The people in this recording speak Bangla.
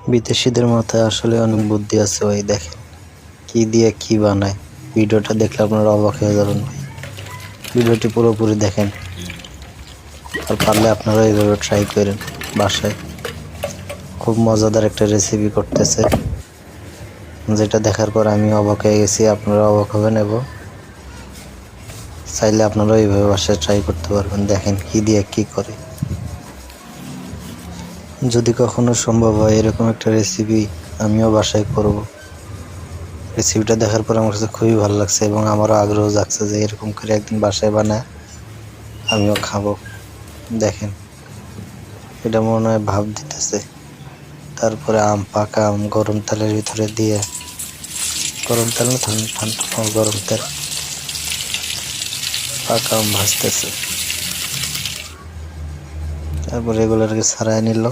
বিদেশিদের মাথায় আসলে অনেক বুদ্ধি আছে ভাই। দেখেন কি দিয়ে কি বানায়, ভিডিওটা দেখলে আপনারা অবাক হয়ে যাবেন ভাই। ভিডিওটি পুরোপুরি দেখেন, আর পারলে আপনারা এইভাবে ট্রাই করেন বাসায়। খুব মজাদার একটা রেসিপি করতেছে, যেটা দেখার পর আমি অবাক হয়ে গেছি, আপনারা অবাক হবেন এবং চাইলে আপনারা এইভাবে বাসায় ট্রাই করতে পারবেন। দেখেন কি দিয়ে কি করে। যদি কখনো সম্ভব হয় এরকম একটা রেসিপি আমিও বাসায় করব। রেসিপিটা দেখার পর আমার কাছে খুবই ভালো লাগছে এবং আমারও আগ্রহ জাগছে যে এরকম করে একদিন বাসায় বানায় আমিও খাবো। দেখেন এটা মনে হয় ভাপ দিতেছে, তারপরে পাকা আম গরম তেলের ভিতরে দিয়ে, গরম তেল না ঠান্ডা গরম তেল, পাকা আম ভাজতেছে। তারপরে এগুলোকে ছাড়াই নিল।